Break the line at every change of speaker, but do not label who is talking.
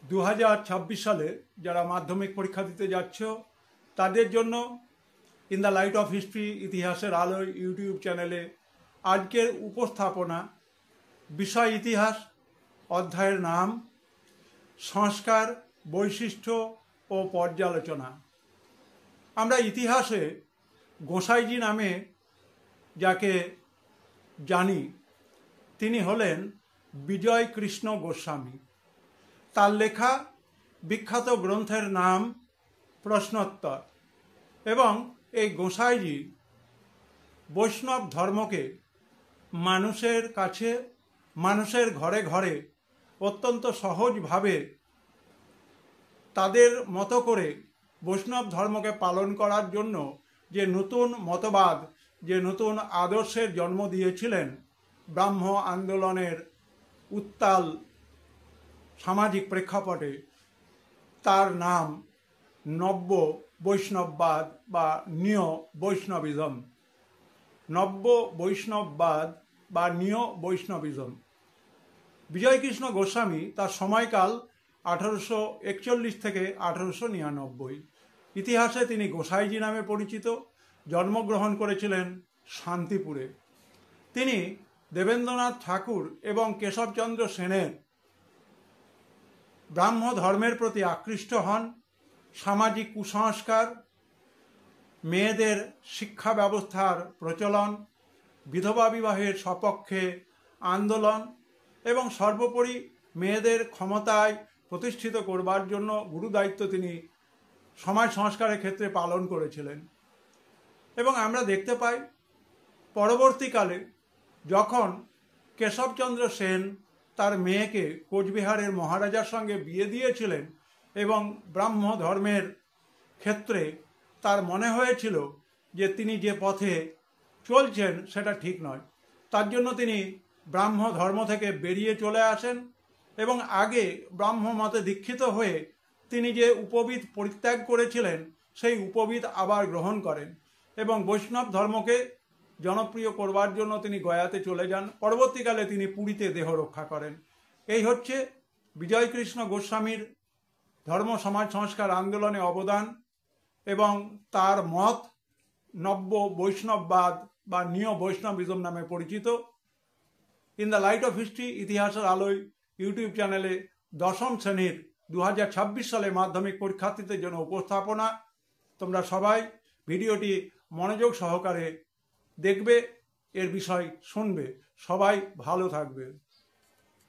2026 সালে যারা মাধ্যমিক পরীক্ষা দিতে যাচ্ছ তাদের জন্য in the light off history ইতিহাসের আলোয় ইউটিউব চ্যানেলে আজকের উপস্থাপনা বিষয় ইতিহাস, অধ্যায়ের নাম সংস্কার, বৈশিষ্ট্য ও পর্যালোচনা। আমরা ইতিহাসে গোসাইজি নামে যাকে জানি তিনি হলেন বিজয় কৃষ্ণ গোস্বামী। তার লেখা বিখ্যাত গ্রন্থের নাম প্রশ্নোত্তর। এবং এই গোসাইজি বৈষ্ণব ধর্মকে মানুষের কাছে, মানুষের ঘরে ঘরে অত্যন্ত সহজভাবে তাদের মতো করে বৈষ্ণব ধর্মকে পালন করার জন্য যে নতুন মতবাদ, যে নতুন আদর্শের জন্ম দিয়েছিলেন, ব্রাহ্ম আন্দোলনের উত্তাল সামাজিক প্রেক্ষাপটে, তার নাম নব্য বৈষ্ণববাদ বা নিও বৈষ্ণবিজম। নব্য বৈষ্ণববাদ বা নিও বৈষ্ণবিজম। বিজয়কৃষ্ণ গোস্বামী তার সময়কাল 1841 থেকে 1899। ইতিহাসে তিনি গোসাইজি নামে পরিচিত। জন্মগ্রহণ করেছিলেন শান্তিপুরে। তিনি দেবেন্দ্রনাথ ঠাকুর এবং কেশবচন্দ্র সেনের ব্রাহ্ম ধর্মের প্রতি আকৃষ্ট হন। সামাজিক কুসংস্কার, মেয়েদের শিক্ষা ব্যবস্থার প্রচলন, বিধবা বিবাহের সপক্ষে আন্দোলন এবং সর্বোপরি মেয়েদের ক্ষমতায় প্রতিষ্ঠিত করবার জন্য গুরুদায়িত্ব তিনি সমাজ সংস্কারের ক্ষেত্রে পালন করেছিলেন। এবং আমরা দেখতে পাই পরবর্তীকালে যখন কেশবচন্দ্র সেন তার মেয়েকে কোচবিহারের মহারাজার সঙ্গে বিয়ে দিয়েছিলেন এবং ব্রাহ্ম ধর্মের ক্ষেত্রে তার মনে হয়েছিল যে তিনি যে পথে চলছেন সেটা ঠিক নয়, তার জন্য তিনি ব্রাহ্ম ধর্ম থেকে বেরিয়ে চলে আসেন এবং আগে ব্রাহ্ম মতে দীক্ষিত হয়ে তিনি যে উপবিদ পরিত্যাগ করেছিলেন সেই উপবিদ আবার গ্রহণ করেন এবং বৈষ্ণব ধর্মকে জনপ্রিয় করবার জন্য তিনি গয়াতে চলে যান। পরবর্তীকালে তিনি পুরীতে দেহ রক্ষা করেন। এই হচ্ছে বিজয়কৃষ্ণ গোস্বামীর ধর্ম সমাজ সংস্কার আন্দোলনে অবদান এবং তার মত নব্য বৈষ্ণববাদ বা নিও বৈষ্ণবিজম নামে পরিচিত। In the light off history ইতিহাসের আলোয় ইউটিউব চ্যানেলে দশম শ্রেণীর 2026 সালে মাধ্যমিক পরীক্ষার্থীদের জন্য উপস্থাপনা। তোমরা সবাই ভিডিওটি মনোযোগ সহকারে দেখবে, এর বিষয় শুনবে। সবাই ভালো থাকবে।